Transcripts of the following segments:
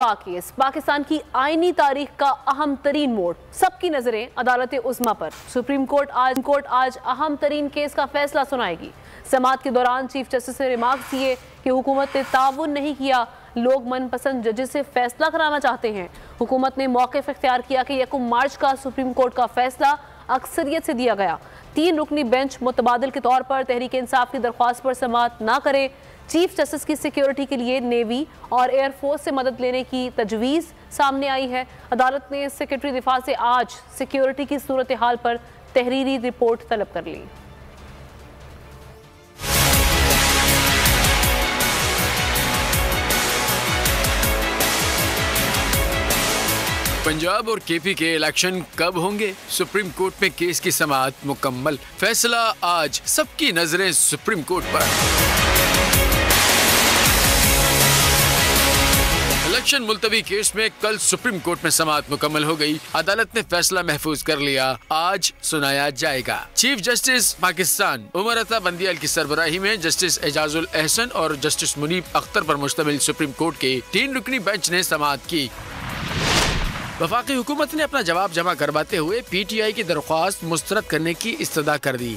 Case Pakistan की आईनी तारीख का अहम तरीन मोड़, सबकी नजरें अदालत उज़्मा पर। सुप्रीम कोर्ट आज अहम तरीन केस का फैसला सुनाएगी। समाअत के दौरान चीफ जस्टिस ने रिमार्क्स दिए कि हुकूमत ने ताउन नहीं किया, लोग मनपसंद जजेस से फैसला कराना चाहते हैं। हुकूमत ने मौक़िफ़ इख्तियार किया कि 1 मार्च का सुप्रीम कोर्ट का फैसला अक्सरियत से दिया गया। 3 रुकनी बेंच मुतबादिल के तौर पर तहरीक इंसाफ की दरख्वास्त पर समाअत ना करे। चीफ जस्टिस की सिक्योरिटी के लिए नेवी और एयरफोर्स से मदद लेने की तजवीज़ सामने आई है। अदालत ने सेक्रेटरी दिफा से आज सिक्योरिटी की सूरत हाल पर तहरीरी रिपोर्ट तलब कर ली। पंजाब और केपी के इलेक्शन कब होंगे? सुप्रीम कोर्ट में केस की समाअत मुकम्मल, फैसला आज, सबकी नजरें सुप्रीम कोर्ट पर। इलेक्शन मुलतवी केस में कल सुप्रीम कोर्ट में समाअत मुकम्मल हो गई। अदालत ने फैसला महफूज कर लिया, आज सुनाया जाएगा। चीफ जस्टिस पाकिस्तान उमर अता बंदियाल की सरबराही में जस्टिस एजाजुल एहसन और जस्टिस मुनीब अख्तर पर मुश्तमिल सुप्रीम कोर्ट के 3 रुकनी बेंच ने समाअत की। वफाकी हुकूमत ने अपना जवाब जमा करवाते हुए PTI की दरख्वास्त मुस्तरद करने की इस्तदा कर दी।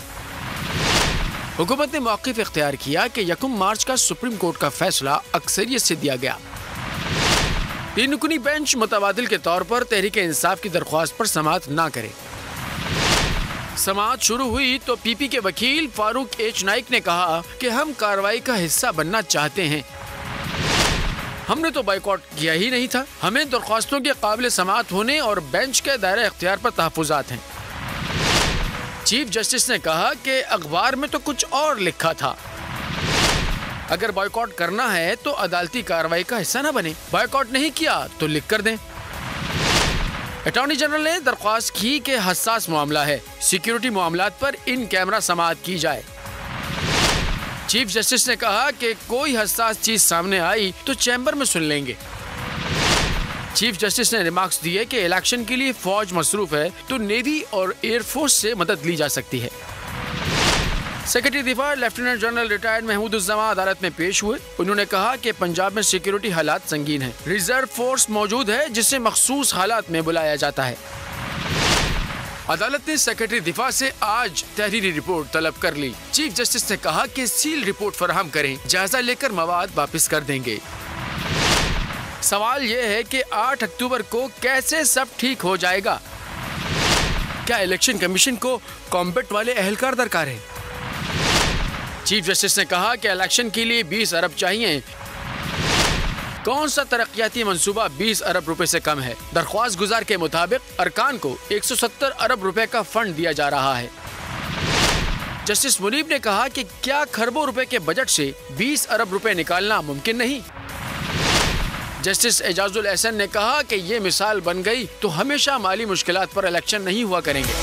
हुकूमत ने मौक़िफ़ इख्तियार किया कि 1 मार्च का सुप्रीम कोर्ट का फैसला अक्सरियत से दिया गया। 3 रुकनी बेंच मुतबादिल के तौर पर तहरीक इंसाफ की दरख्वास्त पर समाअत ना करे। समाअत शुरू हुई तो PP के वकील फारूक H नाइक ने कहा कि हम कार्रवाई का हिस्सा बनना चाहते हैं, हमने तो बाइकआउट किया ही नहीं था। हमें दरख्वास्तों के काबिल समाअत होने और बेंच के दायरे इख्तियार पर तहफ़्फ़ुज़ात हैं। चीफ जस्टिस ने कहा कि अखबार में तो कुछ और लिखा था, अगर बॉयकॉट करना है तो अदालती कार्रवाई का हिस्सा न बने, बॉयकॉट नहीं किया तो लिख कर दें। अटॉर्नी जनरल ने दरख्वास्त की कि हसास मामला है, सिक्योरिटी मामलात पर इन कैमरा समाअत की जाए। चीफ जस्टिस ने कहा कि कोई हसास चीज सामने आई तो चैम्बर में सुन लेंगे। चीफ जस्टिस ने रिमार्क्स दिए कि इलेक्शन के लिए फौज मसरूफ है तो नेवी और एयरफोर्स से मदद ली जा सकती है। सेक्रेटरी दिफा lieutenant general retired Mahmood Uzzama अदालत में पेश हुए। उन्होंने कहा कि पंजाब में सिक्योरिटी हालात संगीन है, रिजर्व फोर्स मौजूद है जिसे मखसूस हालात में बुलाया जाता है। अदालत ने सेक्रेटरी दिफा से आज तहरीरी रिपोर्ट तलब कर ली। चीफ जस्टिस ने कहा कि सील रिपोर्ट फराहम करें, जायजा लेकर मवाद वापस कर देंगे। सवाल ये है कि 8 अक्टूबर को कैसे सब ठीक हो जाएगा? क्या इलेक्शन कमीशन को कॉम्बैट वाले एहलकार दरकार है? चीफ जस्टिस ने कहा कि इलेक्शन के लिए 20 अरब चाहिए। कौन सा तरक्याती मंसूबा 20 अरब रुपए से कम है? दरख्वास्त गुजार के मुताबिक अरकान को 170 अरब रुपए का फंड दिया जा रहा है। जस्टिस मुनीब ने कहा कि क्या खरबों रुपए के बजट से 20 अरब रुपए निकालना मुमकिन नहीं? जस्टिस एजाजुल एहसन ने कहा कि ये मिसाल बन गई तो हमेशा माली मुश्किलात पर इलेक्शन नहीं हुआ करेंगे।